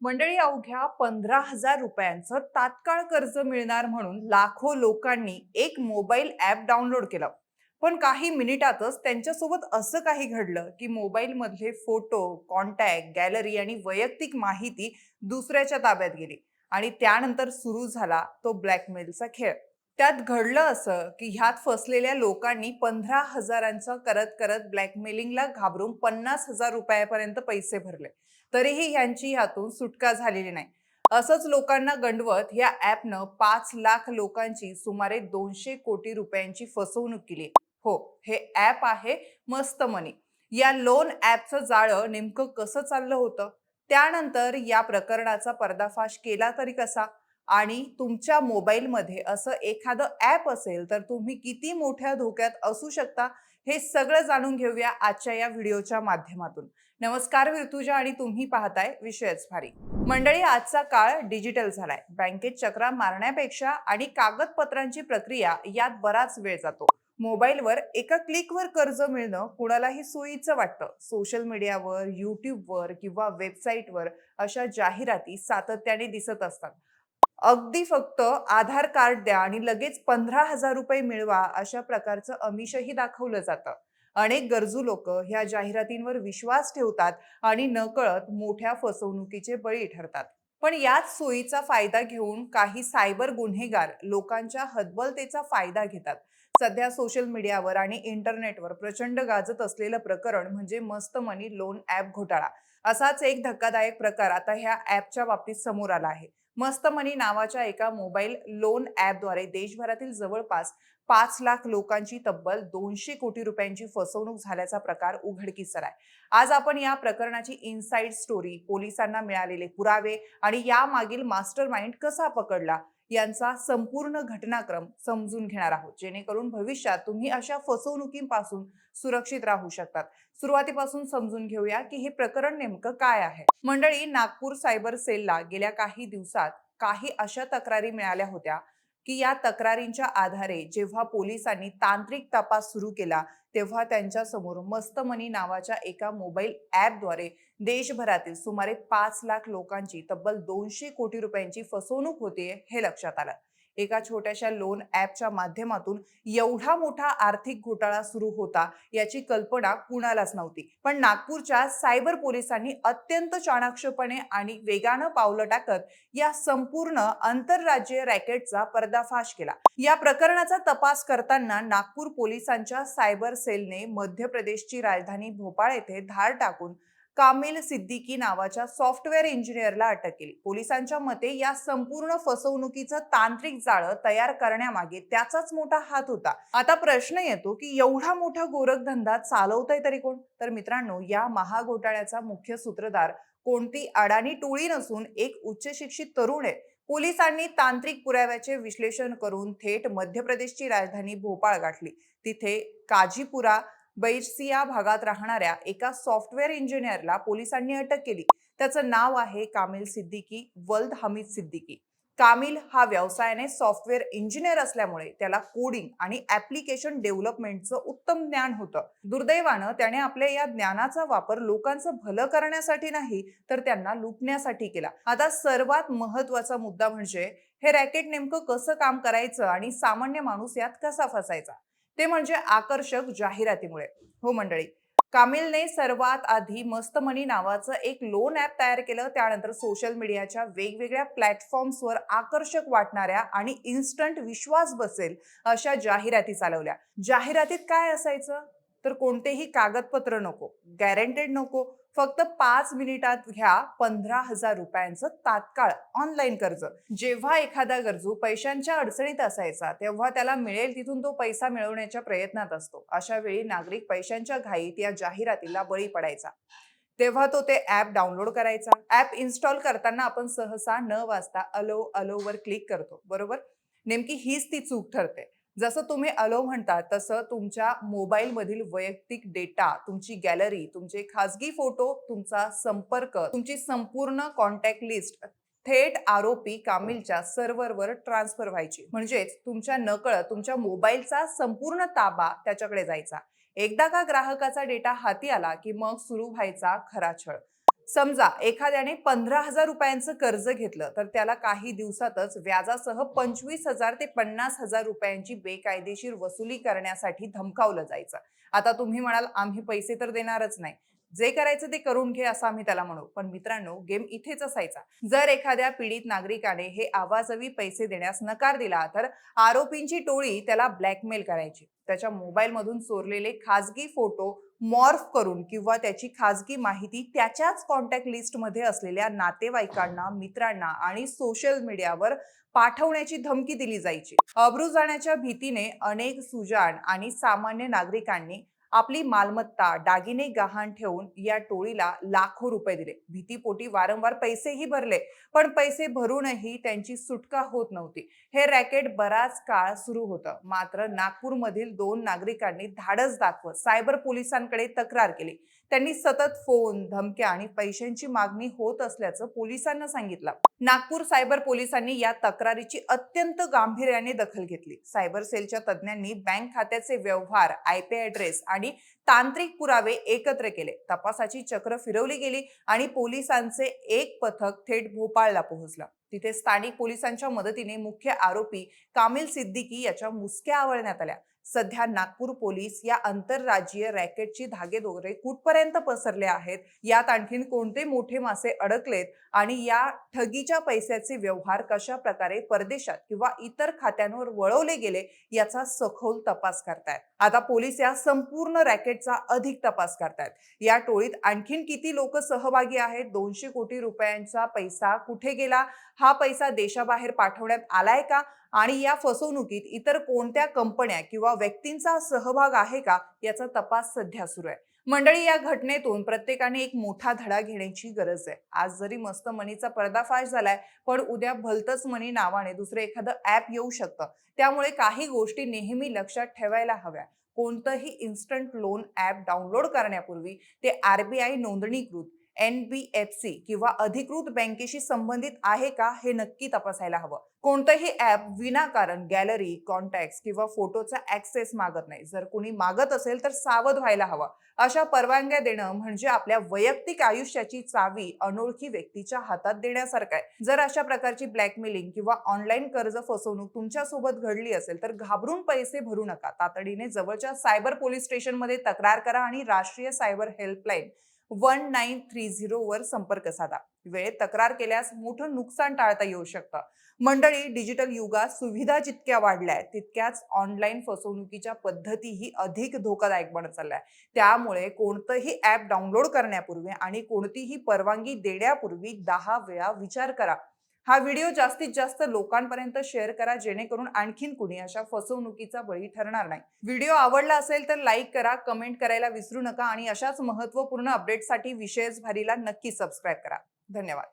मंडळी अवघ्या 15,000 रुपयांचं तात्काळ कर्ज मिळणार म्हणून लाखो लोकांनी एक मोबाईल ॲप डाउनलोड केलं. पण काही मिनिटातच त्यांच्यासोबत असं काही घडलं की मोबाईल मधले फोटो, कॉन्टॅक्ट, गॅलरी आणि वैयक्तिक माहिती दुसऱ्याच्या ताब्यात गेली. आणि त्यानंतर सुरू झाला तो ब्लॅकमेलचा खेळ. त्यात घडलं असं की ह्यात फसलेल्या लोकांनी 15,000चं करत करत ब्लॅकमेलिंगला घाबरून 50,000 रुपयापर्यंत पैसे भरले. तरीही यांची ह्यातून सुटका झालेली नाही. असंच लोकांना गंडवत या ॲपनं 5 लाख लोकांची सुमारे 200 कोटी रुपयांची फसवणूक केली. हो, हे ॲप आहे मस्त मनी. या लोन ॲपचं जाळं नेमकं कसं चाललं होतं? त्यानंतर या प्रकरणाचा पर्दाफाश केला तरी कसा? आणि तुमच्या मोबाईलमध्ये असं एखादं ॲप असेल तर तुम्ही किती मोठ्या धोक्यात असू शकता, हे सगळं जाणून घेऊया आजच्या या व्हिडिओच्या माध्यमातून. नमस्कार, मी ऋतुजा आणि तुम्ही पाहताय विषयच भारी. मंडळी, आजचा काळ डिजिटल झालाय. बँकेत चक्रा मारण्यापेक्षा आणि कागदपत्रांची प्रक्रिया यात बराच वेळ जातो. मोबाईलवर एका क्लिकवर कर्ज मिळणं कुणालाही सोयीचं वाटतं. सोशल मीडियावर, युट्यूबवर किंवा वेबसाईटवर अशा जाहिराती सातत्याने दिसत असतात. अगदी फक्त आधार कार्ड द्या आणि लगेच 15,000 रुपये मिळवा, अशा प्रकारचं आमिषही दाखवलं जातं. अनेक गरजू लोक ह्या जाहिरातींवर विश्वास ठेवतात आणि नकळत मोठ्या फसवणुकीचे बळी ठरतात. पण याच सोयीचा फायदा घेऊन काही सायबर गुन्हेगार लोकांच्या हतबलतेचा फायदा घेतात. सध्या सोशल मीडियावर आणि इंटरनेटवर प्रचंड गाजत असलेलं प्रकरण म्हणजे मस्त मनी लोन ॲप घोटाळा. असाच एक धक्कादायक प्रकार आता ह्या ॲपच्या बाबतीत समोर आला आहे. मस्त मनी नावाच्या एका मोबाईल लोन ॲपद्वारे देशभरातील जवळपास 5 लाख लोकांची तब्बल 200 कोटी रुपयांची फसवणूक झाल्याचा प्रकार उघडकीस आलाय. आज आपण या प्रकरणाची इनसाइड स्टोरी, पोलिसांना मिळालेले पुरावे आणि यामागील मास्टरमाइंड कसा पकडला यांचा संपूर्ण घटनाक्रम समजून घेणार आहोत, जेणेकरून भविष्यात तुम्ही अशा फसवणुकीपासून सुरक्षित राहू शकतात. सुरुवातीपासून समजून घेऊया की हे प्रकरण नेमकं काय आहे. मंडळी, नागपूर सायबर सेलला गेल्या काही दिवसात काही अशा तक्रारी मिळाल्या होत्या की या तक्रारींच्या आधारे जेव्हा पोलिसांनी तांत्रिक तपास सुरू केला, तेव्हा त्यांच्या समोर मस्त मनी नावाच्या एका मोबाईल ॲपद्वारे देशभरातील सुमारे 5 लाख लोकांची तब्बल 200 कोटी रुपयांची फसवणूक होते हे लक्षात आलं. एका छोट्याशा लोन ॲपच्या माध्यमातून एवढा मोठा आर्थिक घोटाळा सुरू होता याची कल्पना कुणालाच नव्हती. पण नागपूरच्या सायबर पोलिसांनी अत्यंत चाणाक्षपणे आणि वेगानं पावलं टाकत या संपूर्ण आंतरराज्यीय रॅकेटचा पर्दाफाश केला. या प्रकरणाचा तपास करताना नागपूर पोलिसांच्या सायबर सेलने मध्य प्रदेशची राजधानी भोपाळ येथे धाड टाकून कामिल सिद्दीकी नावाच्या सॉफ्टवेअर इंजिनियरला अटक केली. पोलिसांच्या मते या संपूर्ण फसवणुकीचं तांत्रिक जाळं तयार करण्यामागे त्याचाच मोठा हात होता. आता प्रश्न येतो की एवढा मोठा गोरखधंदा चालवतंय तरी कोण? तर मित्रांनो, या महाघोटाळ्याचा मुख्य सूत्रधार कोणती अडाणी टोळी नसून एक उच्च शिक्षित तरुण आहे. पोलिसांनी तांत्रिक पुराव्याचे विश्लेषण करून थेट मध्य प्रदेशची राजधानी भोपाळ गाठली. तिथे काजीपुरा बैरसिया भागात राहणाऱ्या एका सॉफ्टवेअर इंजिनियरला पोलिसांनी अटक केली. त्याचं नाव आहे कामिल सिद्दीकी वल्द हमीद सिद्दीकी. कामिल हा व्यवसायाने सॉफ्टवेअर इंजिनियर असल्यामुळे त्याला कोडिंग आणि ऍप्लिकेशन डेव्हलपमेंटचं उत्तम ज्ञान होतं. दुर्दैवानं त्याने आपल्या या ज्ञानाचा वापर लोकांचं भलं करण्यासाठी नाही तर त्यांना लुटण्यासाठी केला. आता सर्वात महत्वाचा मुद्दा म्हणजे हे रॅकेट नेमकं कसं काम करायचं आणि सामान्य माणूस यात कसा फसायचा, ते म्हणजे आकर्षक जाहिरातीमुळे. हो मंडळी, कामिलने सर्वात आधी मस्त मनी नावाचं एक लोन ॲप तयार केलं. त्यानंतर सोशल मीडियाच्या वेगवेगळ्या प्लॅटफॉर्म्सवर आकर्षक वाटणाऱ्या आणि इन्स्टंट विश्वास बसेल अशा जाहिराती चालवल्या. जाहिरातीत काय असायचं? तर कोणतेही कागदपत्र नको, गॅरंटेड नको, फक्त 5 मिनिटात घ्या 15,000 रुपयांचं तात्काळ ऑनलाईन कर्ज. जेव्हा एखादा गरजू पैशांच्या अडचणीत असायचा तेव्हा त्याला मिळेल तिथून तो पैसा मिळवण्याच्या प्रयत्नात असतो. अशा वेळी नागरिक पैशांच्या घाईत या जाहिरातीला बळी पडायचा. तेव्हा तो ते ॲप डाउनलोड करायचा. ॲप इन्स्टॉल करताना आपण सहसा न वाचता अलो अलोवर क्लिक करतो, बरोबर? नेमकी हीच ती चूक ठरते. जसं तुम्ही अलो म्हणता तसं तुमच्या मोबाईलमधील वैयक्तिक डेटा, तुमची गॅलरी, तुमचे खासगी फोटो, तुमचा संपर्क, तुमची संपूर्ण कॉन्टॅक्ट लिस्ट थेट आरोपी कामिलच्या सर्व्हरवर ट्रान्सफर व्हायची. म्हणजेच तुमच्या नकळत तुमच्या मोबाईलचा संपूर्ण ताबा त्याच्याकडे जायचा. एकदा का ग्राहकाचा डेटा हाती आला की मग सुरू व्हायचा खरा छळ. समजा एखाद्याने 15,000 रुपयांचं कर्ज घेतलं तर त्याला काही दिवसातच व्याजासह 25,000 ते 50,000 रुपयांची बेकायदेशीर वसुली करण्यासाठी धमकावलं जायचं. आता तुम्ही म्हणाल आम्ही पैसे तर देणारच नाही, जे करायचं ते करून घे असं आम्ही त्याला म्हणू. पण मित्रांनो, गेम इथेच असायचा. जर एखाद्या पीडित नागरिकाने हे आवाजवी पैसे देण्यास नकार दिला तर आरोपींची टोळी त्याला ब्लॅकमेल करायची. त्याच्या मोबाईल मधून चोरलेले खासगी फोटो मॉर्फ करून किंवा त्याची खासगी माहिती त्याच्याच कॉन्टॅक्ट लिस्ट मध्ये असलेल्या नातेवाईकांना, मित्रांना आणि सोशल मीडियावर पाठवण्याची धमकी दिली जायची. अब्रू जाण्याच्या भीतीने अनेक सुजाण आणि सामान्य नागरिकांनी आपली मालमत्ता, दागिने गहाण ठेवून या टोळीला लाखो रुपये दिले. भीतीपोटी वारंवार पैसेही भरले, पण पैसे भरूनही त्यांची सुटका होत नव्हती. हे रॅकेट बराच काळ सुरू होतं. मात्र नागपूरमधील 2 नागरिकांनी धाडस दाखवत सायबर पोलिसांकडे तक्रार केली. त्यांनी सतत फोन, धमक्या आणि पैशांची मागणी होत असल्याचं पोलिसांना सांगितलं. नागपूर सायबर पोलिसांनी या तक्रारीची अत्यंत गांभीर्याने दखल घेतली. सायबर सेलच्या तज्ज्ञांनी बँक खात्याचे व्यवहार, आयपी ॲड्रेस आणि तांत्रिक पुरावे एकत्र केले. तपासाची चक्र फिरवली गेली आणि पोलिसांचे एक पथक थेट भोपाळला पोहोचलं. तिथे स्थानिक पोलिसांच्या मदतीने मुख्य आरोपी कामिल सिद्दीकी याच्या मुसक्या आवळण्यात आल्या. सध्या नागपूर पोलीस या आंतरराज्यीय रॅकेटची धागेदोरे कुठपर्यंत पसरले आहेत, यात आणखीन कोणते मोठे मासे अडकलेत आणि या ठगीच्या पैशाचे व्यवहार कशा प्रकारे परदेशात किंवा इतर खात्यांवर वळवले गेले याचा सखोल तपास करतायत. आता पोलीस या संपूर्ण रॅकेटचा अधिक तपास करतायत. या टोळीत आणखीन किती लोक सहभागी आहेत, 200 कोटी रुपयांचा पैसा कुठे गेला, हा पैसा देशाबाहेर पाठवण्यात आलाय का आणि या फसवणुकीत इतर कोणत्या कंपन्या किंवा व्यक्तींचा सहभाग आहे का, याचा तपास सध्या सुरू आहे. मंडळी, या घटनेतून प्रत्येकाने एक मोठा धडा घेण्याची गरज आहे. आज जरी मस्त मनीचा पर्दाफाश झालाय, पण उद्या भलतच मनी नावाने दुसरं एखादं ॲप येऊ शकतं. त्यामुळे काही गोष्टी नेहमी लक्षात ठेवायला हव्या. कोणतंही इन्स्टंट लोन ॲप डाउनलोड करण्यापूर्वी ते RBI नोंदणीकृत, NBFC किंवा अधिकृत बँकेशी संबंधित आहे का हे नक्की तपासायला हवं. कोणतंही ॲप विनाकारण गॅलरी, कॉन्टॅक्ट्स किंवा फोटोचा ॲक्सेस मागत नाही. जर कोणी मागत असेल तर सावध व्हायला हवं. अशा परवानग्या देणं म्हणजे आपल्या वैयक्तिक आयुष्याची चावी अनोळखी व्यक्तीच्या हातात देण्यासारखं आहे. जर अशा प्रकारची ब्लॅकमेलिंग किंवा ऑनलाईन कर्ज फसवणूक तुमच्यासोबत घडली असेल तर घाबरून पैसे भरू नका. तातडीने जवळच्या सायबर पोलीस स्टेशनमध्ये तक्रार करा आणि राष्ट्रीय सायबर हेल्पलाईन 1930 वर संपर्क साधा. वेळेत तक्रार केल्यास मोठं नुकसान टाळता येऊ शकतं. मंडळी, डिजिटल युगात सुविधा जितक्या वाढल्या आहेत तितक्याच ऑनलाईन फसवणुकीच्या पद्धतीही अधिक धोकादायक बनत चालल्या आहेत. त्यामुळे कोणतंही ॲप डाउनलोड करण्यापूर्वी आणि कोणतीही परवानगी देण्यापूर्वी 10 वेळा विचार करा. हा व्हिडिओ जास्तीत जास्त लोकांपर्यंत शेअर करा, जेणेकरून आणखीन कुणी अशा फसवणुकीचा बळी ठरणार नाही. व्हिडिओ आवडला असेल तर लाईक करा, कमेंट करायला विसरू नका आणि अशाच महत्त्वपूर्ण अपडेट्ससाठी विशेष भारीला नक्की सबस्क्राईब करा. धन्यवाद.